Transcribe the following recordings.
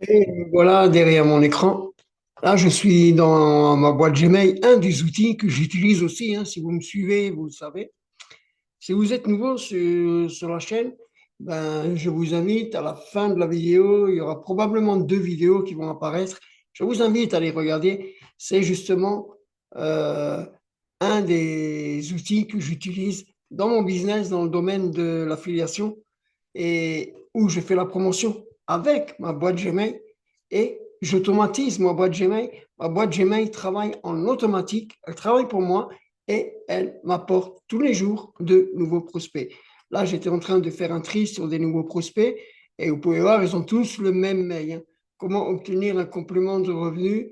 Et voilà, derrière mon écran, là, je suis dans ma boîte Gmail, un des outils que j'utilise aussi, hein, si vous me suivez, vous le savez. Si vous êtes nouveau sur la chaîne, ben, je vous invite à la fin de la vidéo, il y aura probablement deux vidéos qui vont apparaître. Je vous invite à les regarder. C'est justement euh, un des outils que j'utilise dans mon business, dans le domaine de l'affiliation et où je fais la promotion avec ma boîte Gmail et j'automatise ma boîte Gmail. Ma boîte Gmail travaille en automatique, elle travaille pour moi et elle m'apporte tous les jours de nouveaux prospects. Là, j'étais en train de faire un tri sur des nouveaux prospects et vous pouvez voir, ils ont tous le même mail, hein. Comment obtenir un complément de revenu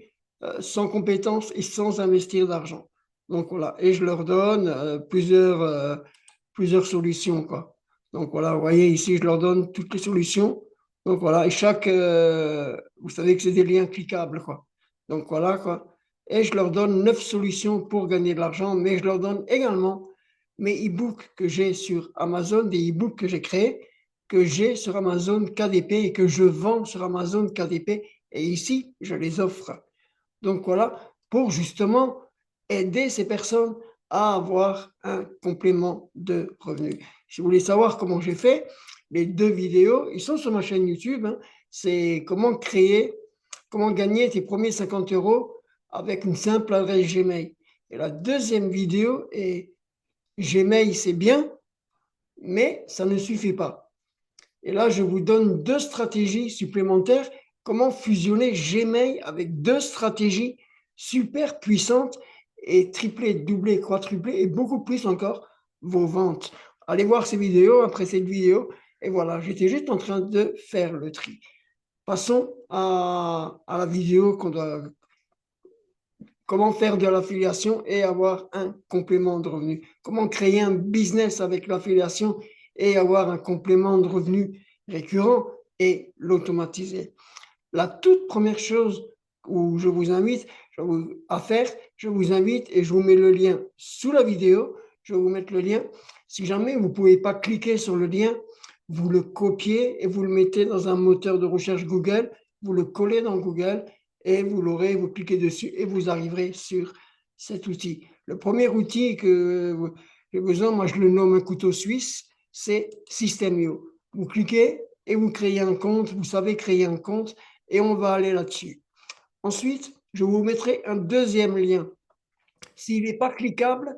sans compétences et sans investir d'argent. Donc voilà, et je leur donne plusieurs solutions, quoi. Donc voilà, vous voyez ici, je leur donne toutes les solutions. Donc voilà, et vous savez que c'est des liens cliquables, quoi. Donc voilà, quoi. Et je leur donne 9 solutions pour gagner de l'argent, mais je leur donne également mes e-books que j'ai sur Amazon, des e-books que j'ai créés, que j'ai sur Amazon KDP et que je vends sur Amazon KDP. Et ici, je les offre. Donc voilà, pour justement aider ces personnes à avoir un complément de revenus. Si vous voulez savoir comment j'ai fait, les deux vidéos, ils sont sur ma chaîne YouTube, hein. C'est comment gagner tes premiers 50 euros avec une simple adresse Gmail. Et la deuxième vidéo est Gmail, c'est bien, mais ça ne suffit pas. Et là, je vous donne deux stratégies supplémentaires. Comment fusionner Gmail avec deux stratégies super puissantes et tripler, doubler, quadrupler et beaucoup plus encore vos ventes. Allez voir ces vidéos après cette vidéo. Et voilà, j'étais juste en train de faire le tri. Passons à la vidéo qu'on doit, comment faire de l'affiliation et avoir un complément de revenu. Comment créer un business avec l'affiliation et avoir un complément de revenu récurrent et l'automatiser. La toute première chose où je vous invite à faire, je vous invite et je vous mets le lien sous la vidéo. Je vais vous mettre le lien. Si jamais vous ne pouvez pas cliquer sur le lien, vous le copiez et vous le mettez dans un moteur de recherche Google. Vous le collez dans Google et vous l'aurez, vous cliquez dessus et vous arriverez sur cet outil. Le premier outil que j'ai besoin, moi je le nomme un couteau suisse, c'est Systemio. Vous cliquez et vous créez un compte, vous savez créer un compte et on va aller là-dessus. Ensuite, je vous mettrai un deuxième lien. S'il n'est pas cliquable,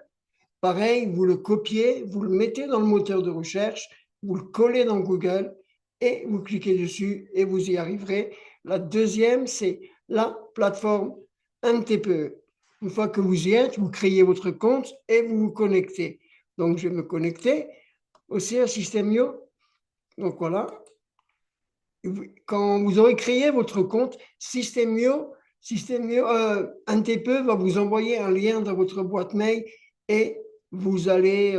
pareil, vous le copiez, vous le mettez dans le moteur de recherche, vous le collez dans Google et vous cliquez dessus et vous y arriverez. La deuxième, c'est la plateforme MTPE. Une fois que vous y êtes, vous créez votre compte et vous vous connectez. Donc, je vais me connecter aussi à Systemio. Donc, voilà. Quand vous aurez créé votre compte, Systemio NTPE va vous envoyer un lien dans votre boîte mail et vous allez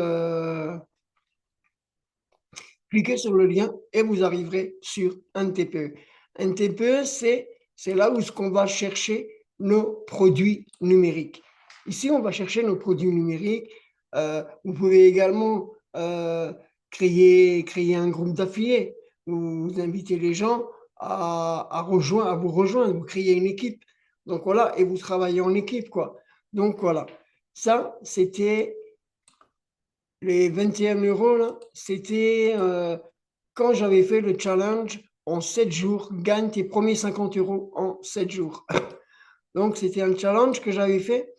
cliquer sur le lien et vous arriverez sur NTPE. NTPE, c'est là où ce qu'on va chercher nos produits numériques. Ici, on va chercher nos produits numériques. Vous pouvez également créer un groupe d'affiliés. Vous invitez les gens à vous rejoindre, vous créez une équipe. Donc voilà, et vous travaillez en équipe, quoi. Donc voilà, ça, c'était les 21 euros, là, c'était quand j'avais fait le challenge en 7 jours, gagne tes premiers 50 euros en 7 jours. Donc, c'était un challenge que j'avais fait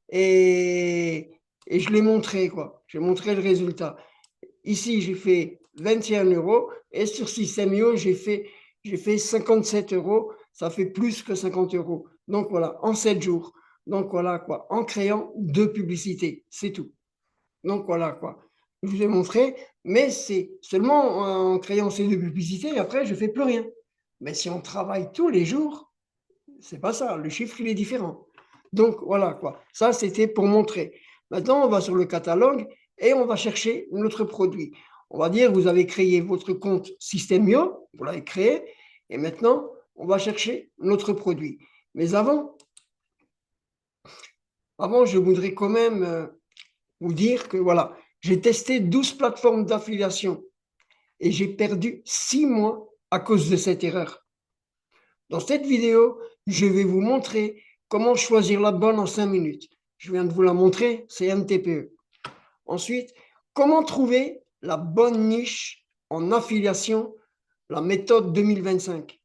et, et je l'ai montré, quoi. J'ai montré le résultat. Ici, j'ai fait 21 euros et sur Systemio, j'ai fait 57 euros. Ça fait plus que 50 euros. Donc, voilà, en 7 jours. Donc, voilà, quoi, en créant deux publicités, c'est tout. Donc voilà quoi. Je vous ai montré, mais c'est seulement en créant ces deux publicités, et après je ne fais plus rien. Mais si on travaille tous les jours, c'est pas ça. Le chiffre, il est différent. Donc voilà quoi. Ça, c'était pour montrer. Maintenant, on va sur le catalogue et on va chercher notre produit. On va dire, vous avez créé votre compte Systemio, vous l'avez créé, et maintenant, on va chercher notre produit. Mais avant je voudrais quand même vous dire que voilà, j'ai testé 12 plateformes d'affiliation et j'ai perdu 6 mois à cause de cette erreur. Dans cette vidéo, je vais vous montrer comment choisir la bonne en 5 minutes. Je viens de vous la montrer, c'est MTPE. Ensuite, comment trouver la bonne niche en affiliation, la méthode 2025.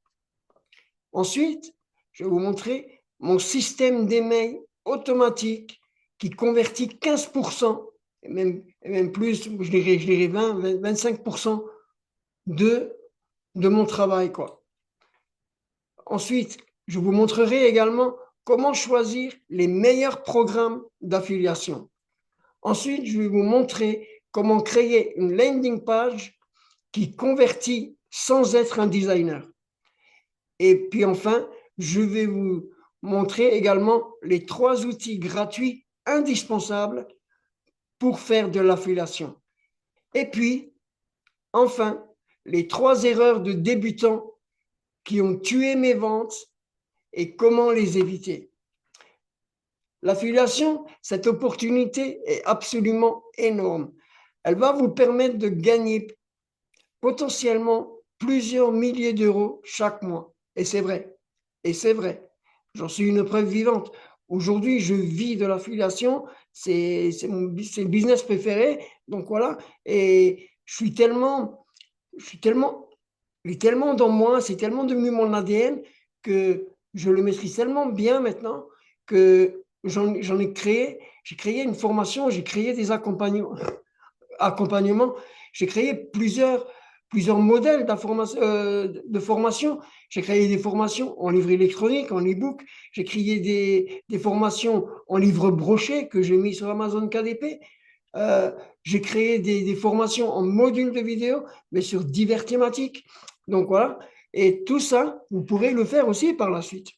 Ensuite, je vais vous montrer mon système d'email automatique qui convertit 15%, et même plus, je dirais 20, 25% de mon travail, quoi. Ensuite, je vous montrerai également comment choisir les meilleurs programmes d'affiliation. Ensuite, je vais vous montrer comment créer une landing page qui convertit sans être un designer. Et puis enfin, je vais vous montrer également les 3 outils gratuits indispensables pour faire de l'affiliation. Et puis, enfin, les 3 erreurs de débutants qui ont tué mes ventes et comment les éviter. L'affiliation, cette opportunité est absolument énorme. Elle va vous permettre de gagner potentiellement plusieurs milliers d'euros chaque mois. Et c'est vrai. Et c'est vrai. J'en suis une preuve vivante. Aujourd'hui, je vis de l'affiliation. C'est le business préféré. Donc voilà. Et il est tellement dans moi, c'est tellement devenu mon ADN que je le maîtrise tellement bien maintenant que j'ai créé une formation, j'ai créé des accompagnements, j'ai créé plusieurs modèles de formation. J'ai créé des formations en livre électronique, en e-book. J'ai créé des formations en livre broché que j'ai mis sur Amazon KDP. J'ai créé des formations en modules de vidéo, mais sur diverses thématiques. Donc voilà. Et tout ça, vous pourrez le faire aussi par la suite.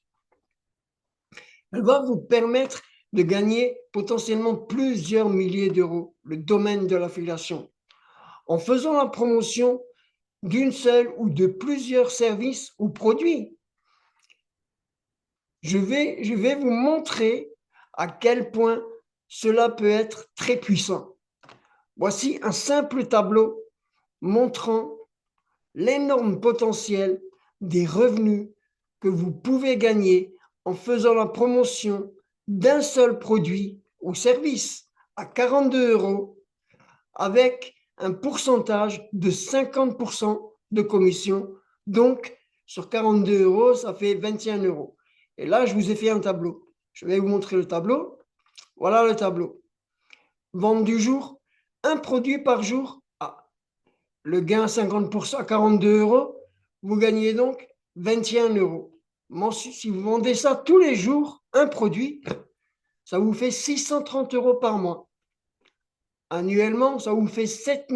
Elle va vous permettre de gagner potentiellement plusieurs milliers d'euros, le domaine de l'affiliation, en faisant la promotion d'une seule ou de plusieurs services ou produits. Je vais vous montrer à quel point cela peut être très puissant. Voici un simple tableau montrant l'énorme potentiel des revenus que vous pouvez gagner en faisant la promotion d'un seul produit ou service à 42 € avec un pourcentage de 50% de commission. Donc, sur 42 €, ça fait 21 €. Et là, je vous ai fait un tableau. Je vais vous montrer le tableau. Voilà le tableau. Vente du jour, un produit par jour. Ah, le gain à 50% à 42 €, vous gagnez donc 21 €. Si vous vendez ça tous les jours, un produit, ça vous fait 630 € par mois. Annuellement, ça vous fait 7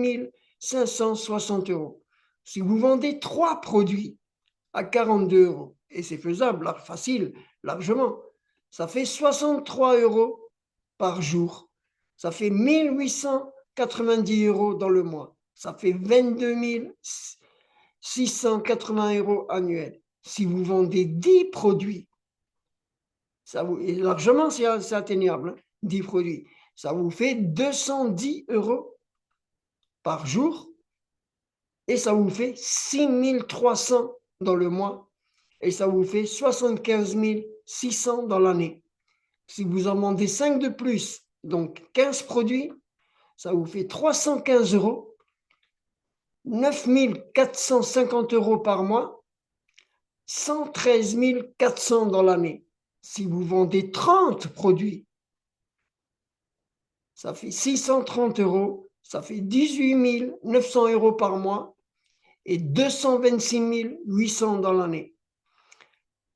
560 €. Si vous vendez 3 produits à 42 €, et c'est faisable, facile, largement, ça fait 63 € par jour. Ça fait 1 890 € dans le mois. Ça fait 22 680 € annuels. Si vous vendez 10 produits, et largement, c'est atteignable, 10 produits. Ça vous fait 210 € par jour et ça vous fait 6 300 dans le mois et ça vous fait 75 600 dans l'année. Si vous en vendez 5 de plus, donc 15 produits, ça vous fait 315 €, 9 450 € par mois, 113 400 dans l'année. Si vous vendez 30 produits, ça fait 630 €, ça fait 18 900 € par mois et 226 800 dans l'année.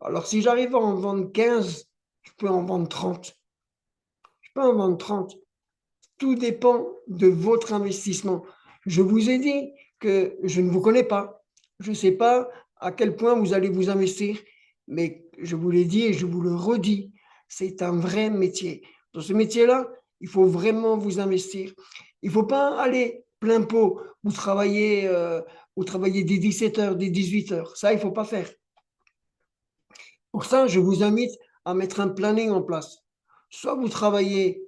Alors, si j'arrive à en vendre 15, je peux en vendre 30. Je peux en vendre 30. Tout dépend de votre investissement. Je vous ai dit que je ne vous connais pas. Je ne sais pas à quel point vous allez vous investir, mais je vous l'ai dit et je vous le redis, c'est un vrai métier. Dans ce métier-là, il faut vraiment vous investir. Il ne faut pas aller plein pot, vous travaillez des 17 heures, des 18 heures. Ça, il ne faut pas faire. Pour ça, je vous invite à mettre un planning en place. Soit vous travaillez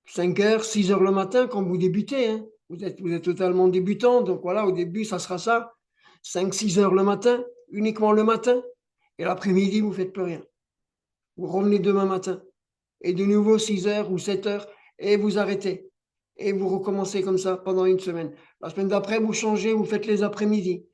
5 heures, 6 heures le matin quand vous débutez. Hein. Vous êtes totalement débutant. Donc voilà, au début, ça sera ça. 5, 6 heures le matin, uniquement le matin. Et l'après-midi, vous ne faites plus rien. Vous revenez demain matin. Et de nouveau 6 heures ou 7 heures, et vous arrêtez. Et vous recommencez comme ça pendant une semaine. La semaine d'après, vous changez, vous faites les après-midi.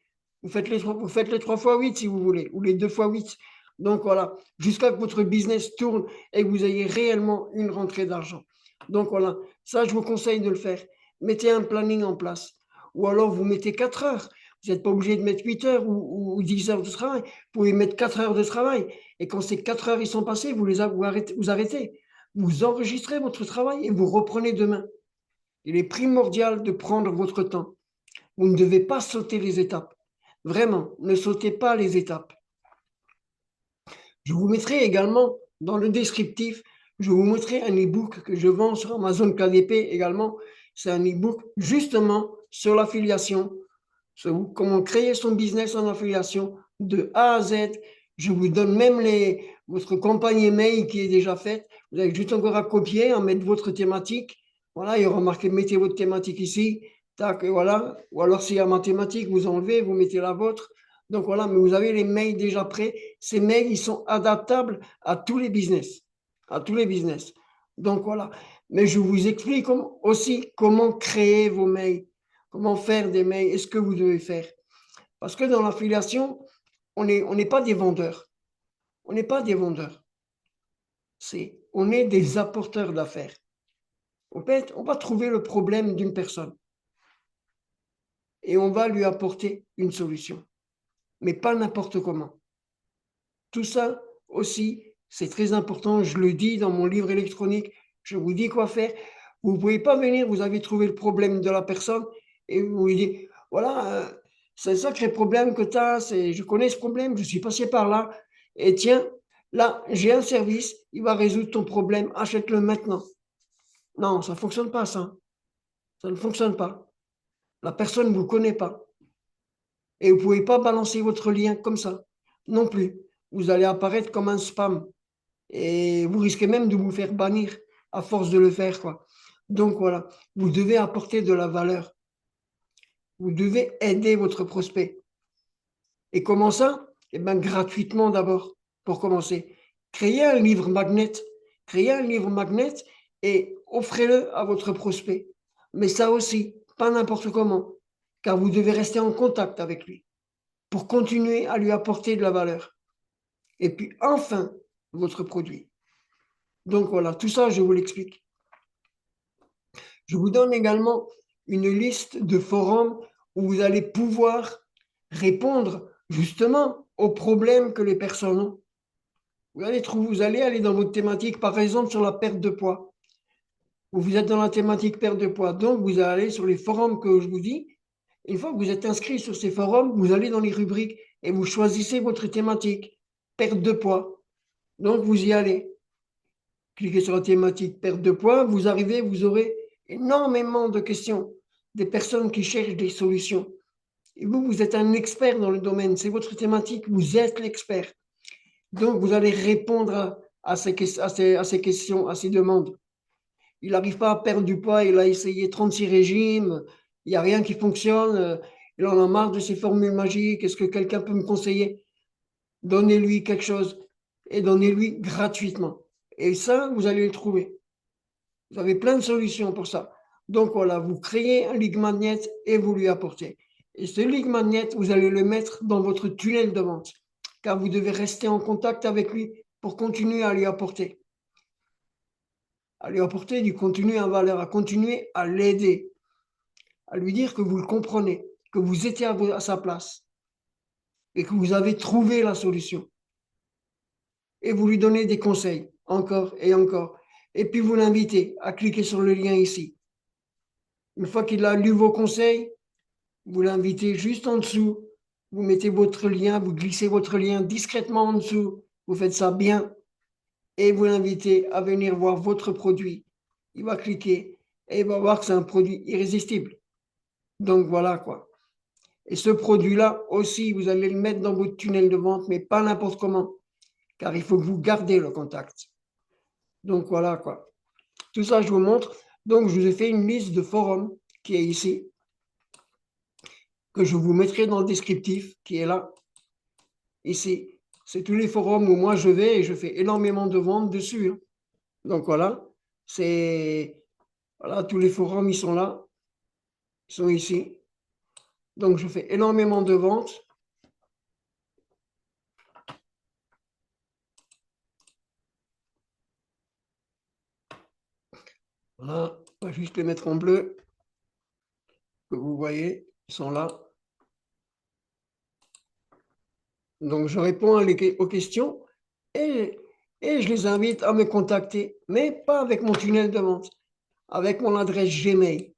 Vous faites les 3 fois 8 si vous voulez, ou les 2 fois 8. Donc voilà, jusqu'à ce que votre business tourne et que vous ayez réellement une rentrée d'argent. Donc voilà, ça je vous conseille de le faire. Mettez un planning en place. Ou alors vous mettez 4 heures. Vous n'êtes pas obligé de mettre 8 heures ou 10 heures de travail. Vous pouvez mettre 4 heures de travail. Et quand ces 4 heures ils sont passées, vous arrêtez. Vous enregistrez votre travail et vous reprenez demain. Il est primordial de prendre votre temps. Vous ne devez pas sauter les étapes. Vraiment, ne sautez pas les étapes. Je vous mettrai également dans le descriptif, je vous mettrai un e-book que je vends sur Amazon KDP également. C'est un e-book justement sur l'affiliation, sur comment créer son business en affiliation de A à Z. Je vous donne même votre campagne email qui est déjà faite. Vous avez juste encore à copier, à mettre votre thématique. Voilà, il y aura marqué mettez votre thématique ici. Tac, et voilà. Ou alors s'il y a ma thématique, vous enlevez, vous mettez la vôtre. Donc voilà, mais vous avez les mails déjà prêts. Ces mails, ils sont adaptables à tous les business. À tous les business. Donc voilà. Mais je vous explique aussi comment créer vos mails, comment faire des mails et ce que vous devez faire. Parce que dans l'affiliation, on n'est pas des vendeurs. On n'est pas des vendeurs. On est des apporteurs d'affaires. En fait, on va trouver le problème d'une personne et on va lui apporter une solution, mais pas n'importe comment. Tout ça aussi, c'est très important. Je le dis dans mon livre électronique. Je vous dis quoi faire. Vous ne pouvez pas venir, vous avez trouvé le problème de la personne et vous lui dites, voilà, c'est un sacré problème que tu as, je connais ce problème, je suis passé par là, et tiens, là, j'ai un service, il va résoudre ton problème, achète-le maintenant. Non, ça ne fonctionne pas, ça. Ça ne fonctionne pas. La personne ne vous connaît pas. Et vous ne pouvez pas balancer votre lien comme ça, non plus. Vous allez apparaître comme un spam. Et vous risquez même de vous faire bannir à force de le faire, quoi. Donc voilà, vous devez apporter de la valeur. Vous devez aider votre prospect. Et comment ça? Eh bien, gratuitement d'abord, pour commencer. Créez un livre magnet. Créez un livre magnet et offrez-le à votre prospect. Mais ça aussi, pas n'importe comment, car vous devez rester en contact avec lui pour continuer à lui apporter de la valeur. Et puis enfin, votre produit. Donc voilà, tout ça, je vous l'explique. Je vous donne également une liste de forums où vous allez pouvoir répondre justement aux problèmes que les personnes ont. Vous allez aller dans votre thématique, par exemple, sur la perte de poids. Vous êtes dans la thématique perte de poids, donc vous allez aller sur les forums que je vous dis. Une fois que vous êtes inscrit sur ces forums, vous allez dans les rubriques et vous choisissez votre thématique, perte de poids. Donc vous y allez. Cliquez sur la thématique perte de poids, vous arrivez, vous aurez énormément de questions, des personnes qui cherchent des solutions. Et vous êtes un expert dans le domaine, c'est votre thématique, vous êtes l'expert. Donc, vous allez répondre à ces questions, à ces demandes. Il n'arrive pas à perdre du poids, il a essayé 36 régimes, il n'y a rien qui fonctionne, il en a marre de ces formules magiques, est-ce que quelqu'un peut me conseiller? Donnez-lui quelque chose et donnez-lui gratuitement. Et ça, vous allez le trouver. Vous avez plein de solutions pour ça. Donc voilà, vous créez un lead magnet et vous lui apportez. Et ce lead magnet, vous allez le mettre dans votre tunnel de vente, car vous devez rester en contact avec lui pour continuer à lui apporter. À lui apporter du contenu à valeur, à continuer à l'aider, à lui dire que vous le comprenez, que vous étiez à sa place et que vous avez trouvé la solution. Et vous lui donnez des conseils, encore et encore. Et puis vous l'invitez à cliquer sur le lien ici. Une fois qu'il a lu vos conseils, vous l'invitez juste en dessous, vous mettez votre lien, vous glissez votre lien discrètement en dessous, vous faites ça bien et vous l'invitez à venir voir votre produit. Il va cliquer et il va voir que c'est un produit irrésistible. Donc voilà quoi. Et ce produit-là aussi, vous allez le mettre dans votre tunnel de vente, mais pas n'importe comment, car il faut que vous gardez le contact. Donc voilà quoi. Tout ça, je vous montre. Donc, je vous ai fait une liste de forums qui est ici, que je vous mettrai dans le descriptif, qui est là, ici. c'est tous les forums où moi je vais et je fais énormément de ventes dessus, hein. Donc voilà, voilà, tous les forums, ils sont là, ils sont ici. Donc je fais énormément de ventes. Voilà, on va juste les mettre en bleu, que vous voyez, ils sont là. Donc je réponds aux questions et, et je les invite à me contacter, mais pas avec mon tunnel de vente, avec mon adresse Gmail.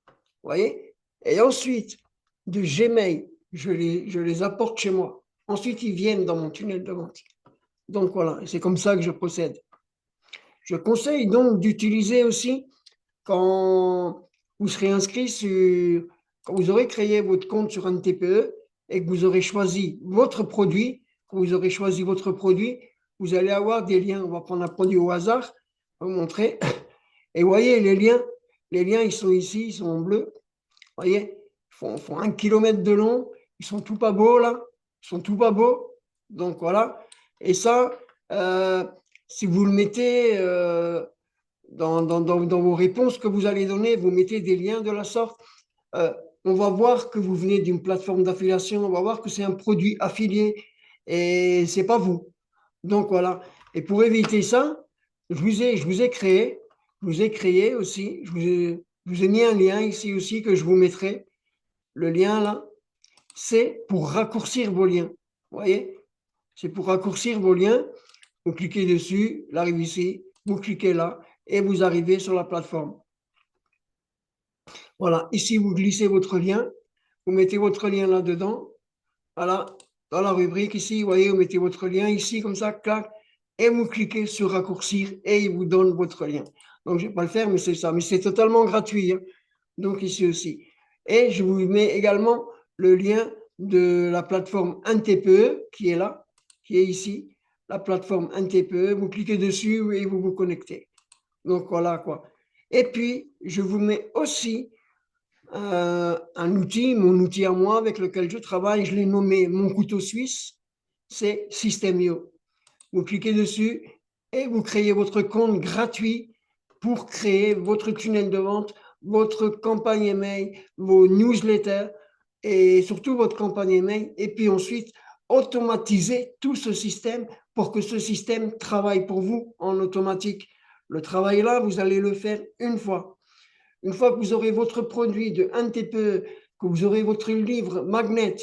Vous voyez? Et ensuite, de Gmail, je les apporte chez moi. Ensuite, ils viennent dans mon tunnel de vente. Donc voilà, c'est comme ça que je procède. Je conseille donc d'utiliser aussi quand vous serez inscrit quand vous aurez créé votre compte sur un TPE et que vous aurez choisi votre produit, vous allez avoir des liens. On va prendre un produit au hasard, on va vous montrer. Et vous voyez, les liens, ils sont ici, ils sont en bleu. Vous voyez, font 1 kilomètre de long. Ils sont tout pas beaux, là. Ils sont tout pas beaux. Donc, voilà. Et ça, si vous le mettez dans vos réponses que vous allez donner, vous mettez des liens de la sorte, euh, on va voir que vous venez d'une plateforme d'affiliation, on va voir que c'est un produit affilié et c'est pas vous. Donc, voilà. Et pour éviter ça, je vous ai créé aussi, je vous ai mis un lien ici aussi que je vous mettrai. Le lien là, c'est pour raccourcir vos liens. Vous voyez? C'est pour raccourcir vos liens. Vous cliquez dessus, il arrive ici, vous cliquez là et vous arrivez sur la plateforme. Voilà, ici vous glissez votre lien, vous mettez votre lien là-dedans. Voilà, dans la rubrique ici, vous voyez, vous mettez votre lien ici comme ça, clac, et vous cliquez sur raccourcir et il vous donne votre lien. Donc je ne vais pas le faire, mais c'est ça. Mais c'est totalement gratuit, hein. Donc ici aussi. Et je vous mets également le lien de la plateforme NTPE qui est là, qui est ici. La plateforme NTPE, vous cliquez dessus et vous vous connectez. Donc voilà quoi. Et puis, je vous mets aussi un outil, mon outil à moi avec lequel je travaille, je l'ai nommé mon couteau suisse, c'est Systemio. Vous cliquez dessus et vous créez votre compte gratuit pour créer votre tunnel de vente, votre campagne email, vos newsletters et surtout votre campagne email. Et puis ensuite, automatiser tout ce système pour que ce système travaille pour vous en automatique. Le travail là, vous allez le faire une fois. Une fois que vous aurez votre produit de 1 TPE, que vous aurez votre livre Magnet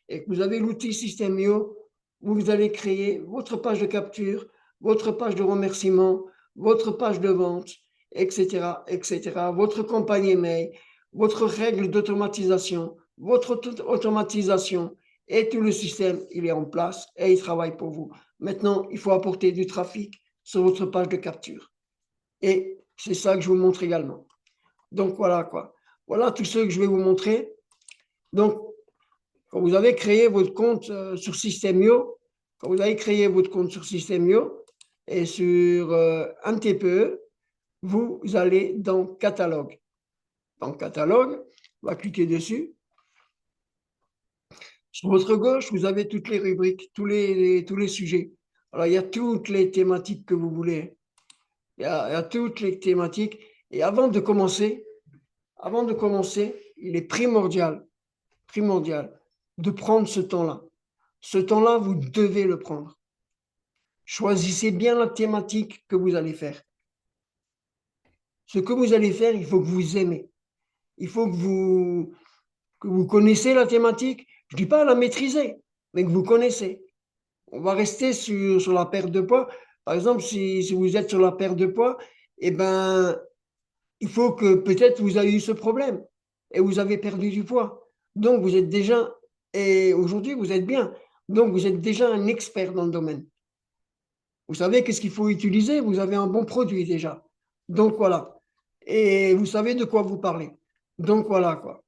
et que vous avez l'outil Systemio, vous allez créer votre page de capture, votre page de remerciement, votre page de vente, etc., etc., votre campagne email, votre règle d'automatisation, votre automatisation et tout le système, il est en place et il travaille pour vous. Maintenant, il faut apporter du trafic sur votre page de capture. Et c'est ça que je vous montre également. Donc voilà quoi. Voilà tout ce que je vais vous montrer. Donc, quand vous avez créé votre compte sur Systemio, quand vous avez créé votre compte sur Systemio et sur un TPE, vous allez dans Catalogue. Dans Catalogue, on va cliquer dessus. Sur votre gauche, vous avez toutes les rubriques, tous les sujets. Alors, il y a toutes les thématiques que vous voulez. Il y a toutes les thématiques. Et avant de commencer, il est primordial de prendre ce temps-là. Ce temps-là, vous devez le prendre. Choisissez bien la thématique que vous allez faire. Ce que vous allez faire, il faut que vous aimez. Il faut que vous connaissez la thématique. Je ne dis pas la maîtriser, mais que vous connaissez. On va rester sur la perte de poids. Par exemple, si vous êtes sur la perte de poids, eh ben, il faut que peut-être vous avez eu ce problème et vous avez perdu du poids. Donc, vous êtes déjà, et aujourd'hui, vous êtes bien. Donc, vous êtes déjà un expert dans le domaine. Vous savez qu'est-ce qu'il faut utiliser, vous avez un bon produit déjà. Donc, voilà. Et vous savez de quoi vous parlez. Donc, voilà, quoi.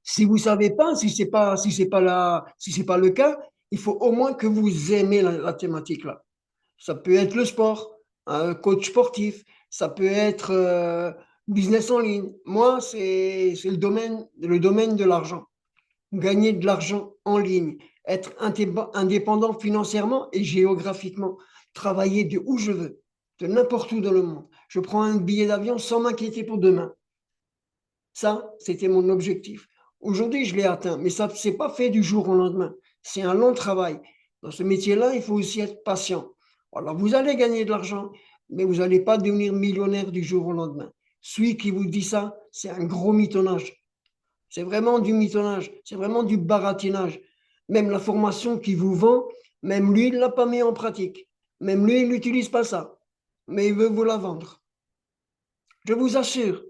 Si vous ne savez pas, si c'est pas le cas, il faut au moins que vous aimez la thématique là. Ça peut être le sport, un coach sportif, ça peut être business en ligne. Moi, c'est le domaine de l'argent. Gagner de l'argent en ligne, être indépendant financièrement et géographiquement, travailler de où je veux, de n'importe où dans le monde. Je prends un billet d'avion sans m'inquiéter pour demain. Ça, c'était mon objectif. Aujourd'hui, je l'ai atteint, mais ça ne s'est pas fait du jour au lendemain. C'est un long travail. Dans ce métier-là, il faut aussi être patient. Alors, vous allez gagner de l'argent, mais vous n'allez pas devenir millionnaire du jour au lendemain. Celui qui vous dit ça, c'est un gros mitonnage. C'est vraiment du mitonnage, c'est vraiment du baratinage. Même la formation qu'il vous vend, même lui, il ne l'a pas mis en pratique. Même lui, il n'utilise pas ça. Mais il veut vous la vendre. Je vous assure,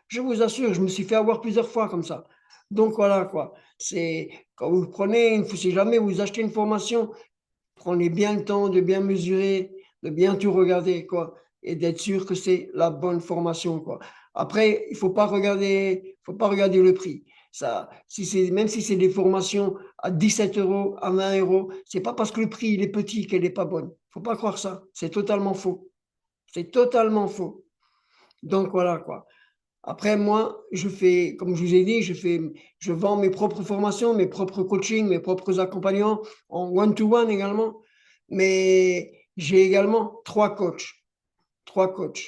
je me suis fait avoir plusieurs fois comme ça. Donc voilà quoi. C'est quand vous prenez, si jamais vous achetez une formation, prenez bien le temps de bien mesurer, de bien tout regarder quoi, et d'être sûr que c'est la bonne formation quoi. Après, faut pas regarder le prix. Ça, si c'est, même si c'est des formations à 17 euros, à 20 euros, c'est pas parce que le prix il est petit qu'elle n'est pas bonne. Faut pas croire ça. C'est totalement faux. C'est totalement faux. Donc voilà quoi. Après, moi, je fais, comme je vous ai dit, je vends mes propres formations, mes propres coachings, mes propres accompagnements en one-to-one également. Mais j'ai également trois coachs. Trois coachs.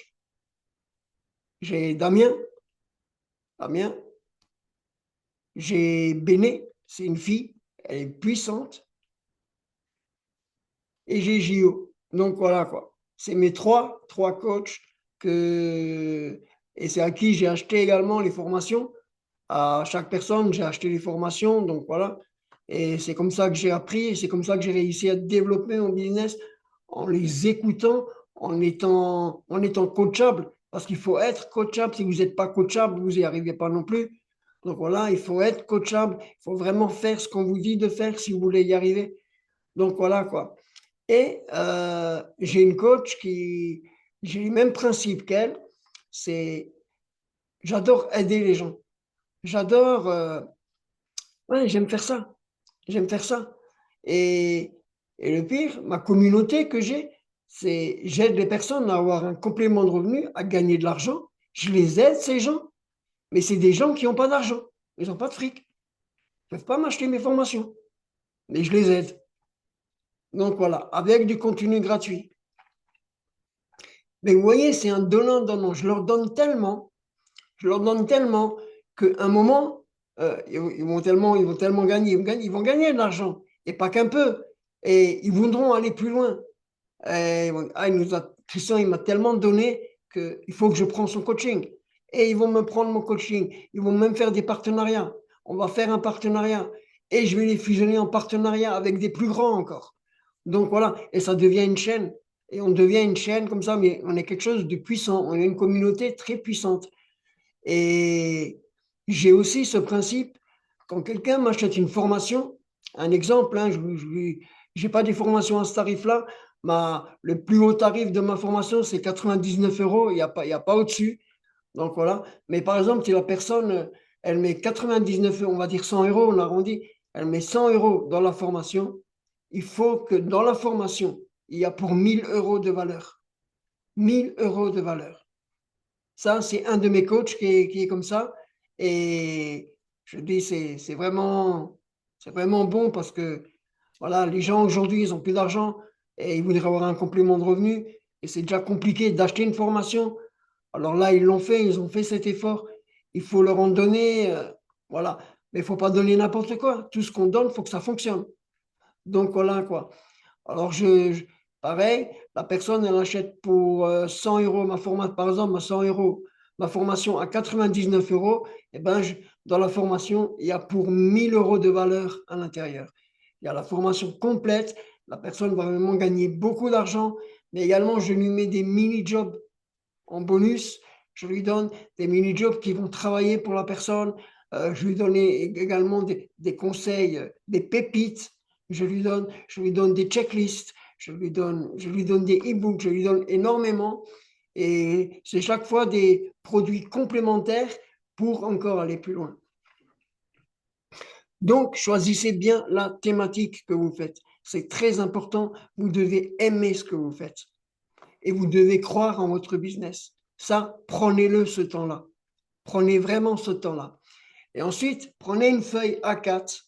J'ai Damien, j'ai Béné, c'est une fille, elle est puissante, et j'ai Gio. Donc voilà quoi. C'est mes trois coachs et c'est à qui j'ai acheté également les formations. À chaque personne, j'ai acheté les formations, donc voilà. Et c'est comme ça que j'ai appris, et c'est comme ça que j'ai réussi à développer mon business en les écoutant, en étant coachable, parce qu'il faut être coachable. Si vous n'êtes pas coachable, vous n'y arrivez pas non plus. Donc voilà, il faut être coachable, il faut vraiment faire ce qu'on vous dit de faire si vous voulez y arriver. Donc voilà quoi. Et j'ai une coach j'ai les mêmes principes qu'elle, c'est j'adore aider les gens. J'adore, ouais, j'aime faire ça. J'aime faire ça. Et, et le pire, ma communauté que j'ai, c'est j'aide les personnes à avoir un complément de revenu, à gagner de l'argent. Je les aide, ces gens, mais c'est des gens qui n'ont pas d'argent. Ils n'ont pas de fric. Ils ne peuvent pas m'acheter mes formations, mais je les aide. Donc voilà, avec du contenu gratuit. Mais vous voyez, c'est un donnant-donnant. Je leur donne tellement qu'à un moment, ils vont tellement gagner, ils vont gagner de l'argent, et pas qu'un peu. Et ils voudront aller plus loin. Christian, il m'a tellement donné qu'il faut que je prenne son coaching. Et ils vont me prendre mon coaching. Ils vont même faire des partenariats. On va faire un partenariat. Et je vais les fusionner en partenariat avec des plus grands encore. Donc voilà, et ça devient une chaîne. Et on devient une chaîne comme ça, mais on est quelque chose de puissant. On est une communauté très puissante. Et j'ai aussi ce principe, quand quelqu'un m'achète une formation, un exemple, hein, je n'ai pas des formations à ce tarif-là, le plus haut tarif de ma formation, c'est 99 euros, il y a pas au-dessus. Donc voilà. Mais par exemple, si la personne, elle met 99 euros, on va dire 100 euros, on arrondit, elle met 100 euros dans la formation, il faut que dans la formation, il y a pour 1000 euros de valeur. 1000 euros de valeur. Ça, c'est un de mes coachs qui est comme ça. Et je dis, c'est vraiment bon parce que voilà, les gens aujourd'hui, ils ont plus d'argent et ils voudraient avoir un complément de revenu. Et c'est déjà compliqué d'acheter une formation. Alors là, ils l'ont fait, ils ont fait cet effort. Il faut leur en donner. Voilà. Mais il ne faut pas donner n'importe quoi. Tout ce qu'on donne, il faut que ça fonctionne. Donc voilà quoi. Alors, pareil, la personne, elle achète pour 100 euros ma formation, par exemple, à 100 euros, ma formation à 99 euros, et ben, dans la formation, il y a pour 1000 euros de valeur à l'intérieur. Il y a la formation complète, la personne va vraiment gagner beaucoup d'argent, mais également, je lui mets des mini-jobs en bonus. Je lui donne des mini-jobs qui vont travailler pour la personne. Je lui donne également des conseils, des pépites. Je lui donne des checklists. Je lui donne des e-books. Je lui donne énormément. Et c'est chaque fois des produits complémentaires pour encore aller plus loin. Donc, choisissez bien la thématique que vous faites. C'est très important. Vous devez aimer ce que vous faites. Et vous devez croire en votre business. Ça, prenez-le ce temps-là. Prenez vraiment ce temps-là. Et ensuite, prenez une feuille A4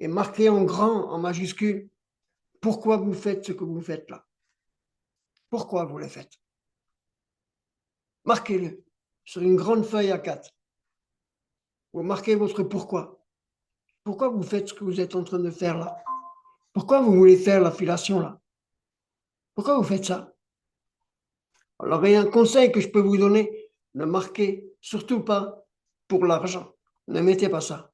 et marquez en grand, en majuscule, pourquoi vous faites ce que vous faites là. Pourquoi vous le faites. Marquez-le sur une grande feuille A4. Vous marquez votre pourquoi. Pourquoi vous faites ce que vous êtes en train de faire là. Pourquoi vous voulez faire l'affiliation là. Pourquoi vous faites ça. Alors, il y a un conseil que je peux vous donner, ne marquez surtout pas pour l'argent. Ne mettez pas ça.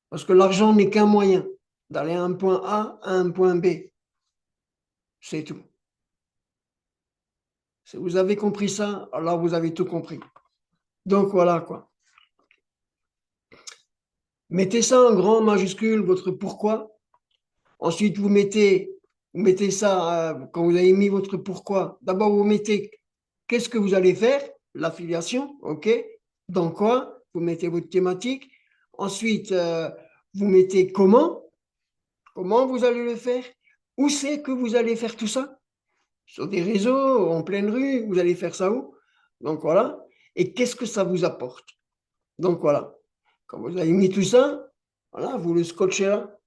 Parce que l'argent n'est qu'un moyen d'aller à un point A à un point B. C'est tout. Si vous avez compris ça, alors vous avez tout compris. Donc voilà quoi. Mettez ça en grand majuscule, votre pourquoi. Ensuite, vous mettez ça, quand vous avez mis votre pourquoi, d'abord vous mettez qu'est-ce que vous allez faire, l'affiliation, ok, dans quoi, vous mettez votre thématique. Ensuite, vous mettez comment vous allez le faire, où c'est que vous allez faire tout ça, sur des réseaux, en pleine rue, vous allez faire ça où. Donc voilà, et qu'est-ce que ça vous apporte. Donc voilà, quand vous avez mis tout ça, voilà, vous le scotchez là,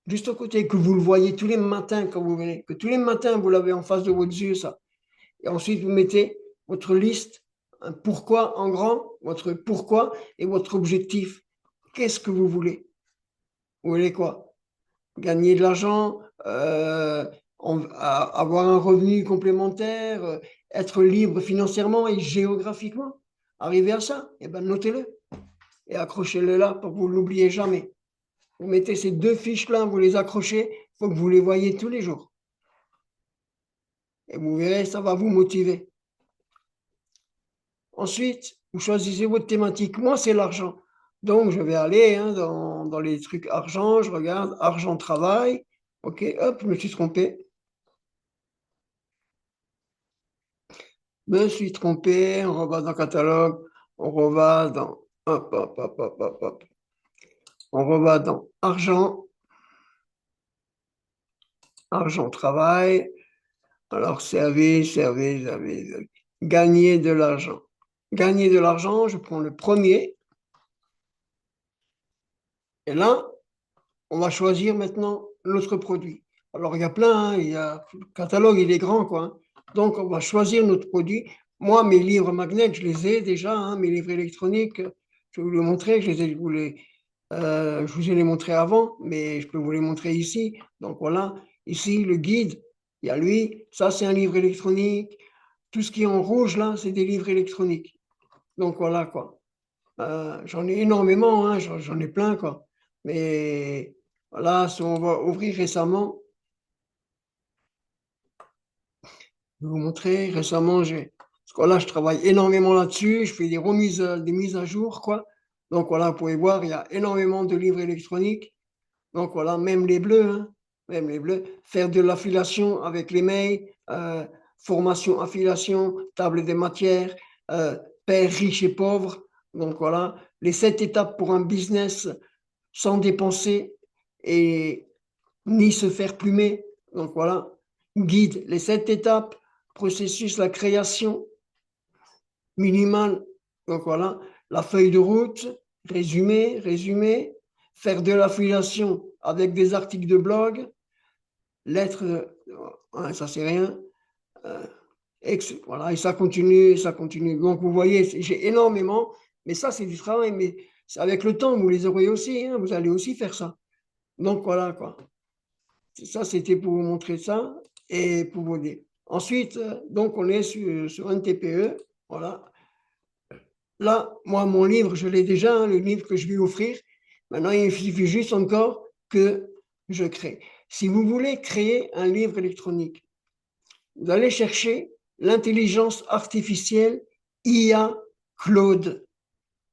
juste à côté, que vous le voyez tous les matins quand vous venez, que tous les matins vous l'avez en face de votre yeux, ça. Et ensuite, vous mettez votre liste, un pourquoi en grand, votre pourquoi et votre objectif. Qu'est-ce que vous voulez. Vous voulez quoi. Gagner de l'argent, avoir un revenu complémentaire, être libre financièrement et géographiquement. Arriver à ça, eh ben, notez-le et accrochez-le là pour que vous ne l'oubliez jamais. Vous mettez ces deux fiches-là, vous les accrochez, il faut que vous les voyez tous les jours. Et vous verrez, ça va vous motiver. Ensuite, vous choisissez votre thématique. Moi, c'est l'argent. Donc, je vais aller dans les trucs argent, je regarde argent travail. OK, hop, je me suis trompé. Je me suis trompé, on reva dans le catalogue, on reva dans, hop. On reva dans argent, argent travail. Alors, service. Gagner de l'argent. Gagner de l'argent, je prends le premier. Et là, on va choisir maintenant notre produit. Alors, il y a plein, le catalogue, il est grand, quoi. Hein. Donc, on va choisir notre produit. Moi, mes livres magnets, je les ai déjà, hein, mes livres électroniques, je vais vous les montrer, je vous ai les montrés avant, mais je peux vous les montrer ici. Donc, voilà, ici, le guide, il y a lui, ça, c'est un livre électronique. Tout ce qui est en rouge, là, c'est des livres électroniques. Donc, voilà, quoi. J'en ai énormément, hein, j'en ai plein, quoi. Mais voilà, si on va ouvrir récemment, je vais vous montrer, récemment, parce que là, je travaille énormément là-dessus, je fais des mises à jour, quoi. Donc voilà, vous pouvez voir, il y a énormément de livres électroniques. Donc voilà, même les bleus, hein, même les bleus. Faire de l'affiliation avec les mails, formation, affiliation, table des matières, père riche et pauvre. Donc voilà, les 7 étapes pour un business sans dépenser et ni se faire plumer. Donc voilà, guide, les 7 étapes, processus, la création minimale. Donc voilà, la feuille de route, résumé, faire de l'affiliation avec des articles de blog, lettres, ça c'est rien. Voilà, et ça continue, ça continue. Donc vous voyez, j'ai énormément, mais ça c'est du travail, mais avec le temps, vous les aurez aussi, hein, vous allez aussi faire ça. Donc voilà quoi. Ça, c'était pour vous montrer ça et pour vous dire. Ensuite, donc on est sur un TPE. Voilà. Là, moi, mon livre, je l'ai déjà, hein, le livre que je vais offrir. Maintenant, il suffit juste encore que je crée. Si vous voulez créer un livre électronique, vous allez chercher l'intelligence artificielle IA Claude.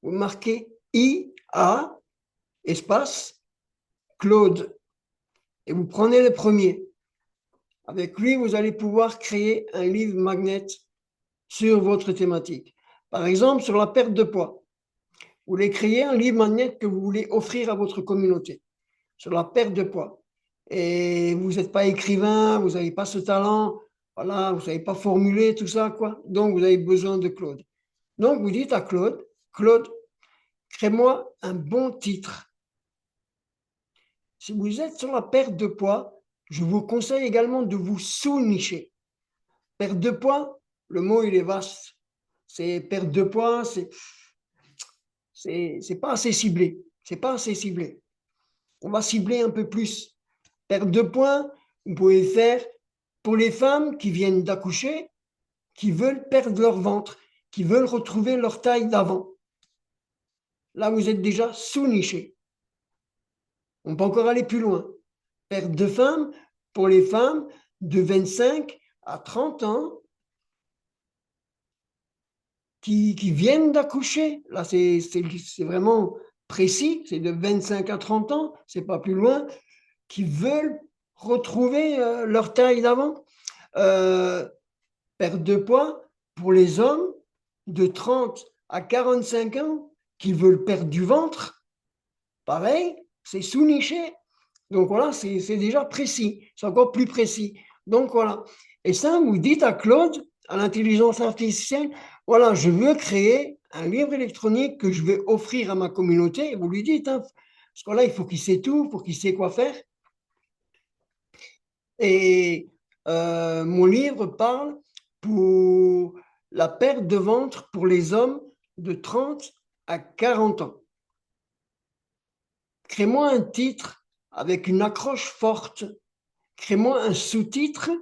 Vous marquez IA, espace, Claude. Et vous prenez le premier. Avec lui, vous allez pouvoir créer un livre magnet sur votre thématique. Par exemple, sur la perte de poids. Vous voulez créer un livre magnet que vous voulez offrir à votre communauté sur la perte de poids. Et vous n'êtes pas écrivain, vous n'avez pas ce talent, voilà, vous ne savez pas formuler tout ça, quoi. Donc, vous avez besoin de Claude. Donc, vous dites à Claude, Claude, crée-moi un bon titre. Si vous êtes sur la perte de poids, je vous conseille également de vous sous-nicher. Perte de poids, le mot il est vaste. C'est perte de poids, c'est pas assez ciblé. C'est pas assez ciblé. On va cibler un peu plus. Perte de poids, vous pouvez faire pour les femmes qui viennent d'accoucher, qui veulent perdre leur ventre, qui veulent retrouver leur taille d'avant. Là, vous êtes déjà sous-niché. On peut encore aller plus loin. Perte de femmes pour les femmes de 25 à 30 ans qui viennent d'accoucher. Là, c'est vraiment précis, c'est de 25 à 30 ans, c'est pas plus loin, qui veulent retrouver leur taille d'avant. Perte de poids pour les hommes de 30 à 45 ans qui veulent perdre du ventre. Pareil, c'est sous-niché. Donc voilà, c'est déjà précis, c'est encore plus précis. Donc voilà. Et ça, vous dites à Claude, à l'intelligence artificielle, voilà, je veux créer un livre électronique que je vais offrir à ma communauté. Et vous lui dites, hein, parce que là, il faut qu'il sait tout, pour qu'il sait quoi faire. Et mon livre parle pour la perte de ventre pour les hommes de 30 à 40 ans. Crée-moi un titre avec une accroche forte. Crée-moi un sous-titre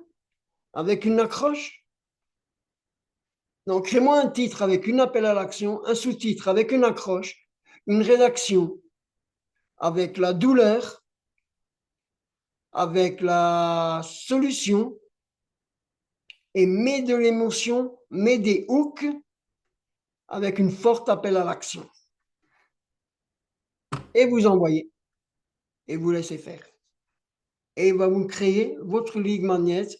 avec une accroche. Donc, crée-moi un titre avec une appel à l'action, un sous-titre avec une accroche, une rédaction avec la douleur, avec la solution, et mets de l'émotion, mets des hooks avec une forte appel à l'action. Et vous envoyez, et vous laissez faire. Et il va vous créer votre ligue magnète,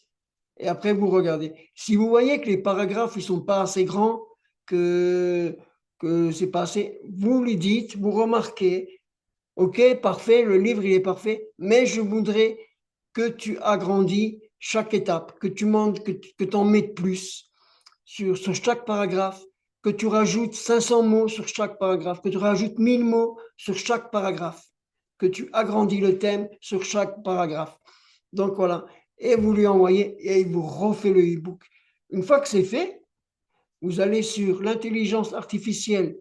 et après vous regardez. Si vous voyez que les paragraphes ne sont pas assez grands, que c'est pas assez, vous lui dites, vous remarquez, ok, parfait, le livre il est parfait, mais je voudrais que tu agrandis chaque étape, que tu montes, que en mettes plus sur chaque paragraphe, que tu rajoutes 500 mots sur chaque paragraphe, que tu rajoutes 1000 mots sur chaque paragraphe, que tu agrandis le thème sur chaque paragraphe. Donc voilà, et vous lui envoyez et il vous refait le e-book. Une fois que c'est fait, vous allez sur l'intelligence artificielle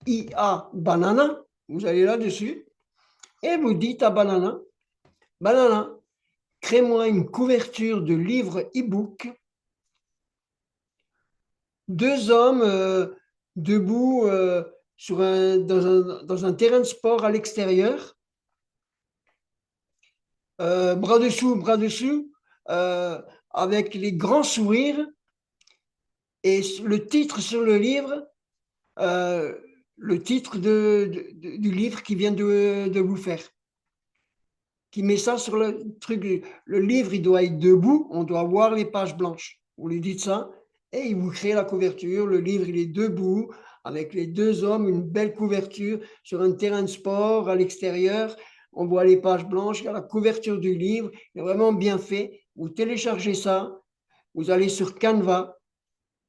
IA Banana, vous allez là-dessus, et vous dites à Banana, Banana, crée-moi une couverture de livre e-book, deux hommes debout dans un terrain de sport à l'extérieur, bras dessous, avec les grands sourires, et le titre sur le livre, le titre du livre qui vient de vous faire, qui met ça sur le truc. Le livre, il doit être debout, on doit voir les pages blanches. Vous lui dites ça, et il vous crée la couverture. Le livre, il est debout, avec les deux hommes, une belle couverture sur un terrain de sport à l'extérieur. On voit les pages blanches, il y a la couverture du livre, il est vraiment bien fait. Vous téléchargez ça, vous allez sur Canva,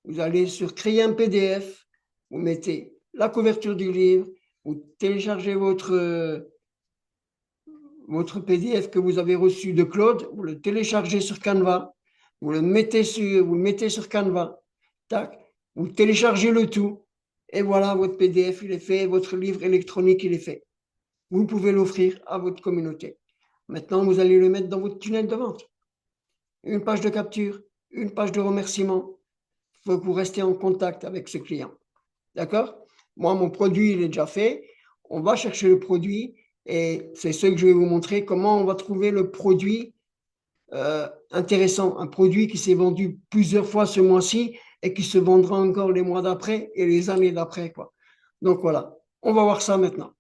vous allez sur créer un PDF, vous mettez la couverture du livre, vous téléchargez votre PDF que vous avez reçu de Claude, vous le téléchargez sur Canva, vous le mettez sur Canva, tac, vous téléchargez le tout, et voilà, votre PDF, il est fait, votre livre électronique, il est fait. Vous pouvez l'offrir à votre communauté. Maintenant, vous allez le mettre dans votre tunnel de vente. Une page de capture, une page de remerciement. Il faut que vous restiez en contact avec ce client. D'accord? Moi, mon produit, il est déjà fait. On va chercher le produit et c'est ce que je vais vous montrer, comment on va trouver le produit intéressant, un produit qui s'est vendu plusieurs fois ce mois-ci et qui se vendra encore les mois d'après et les années d'après, quoi. Donc voilà, on va voir ça maintenant.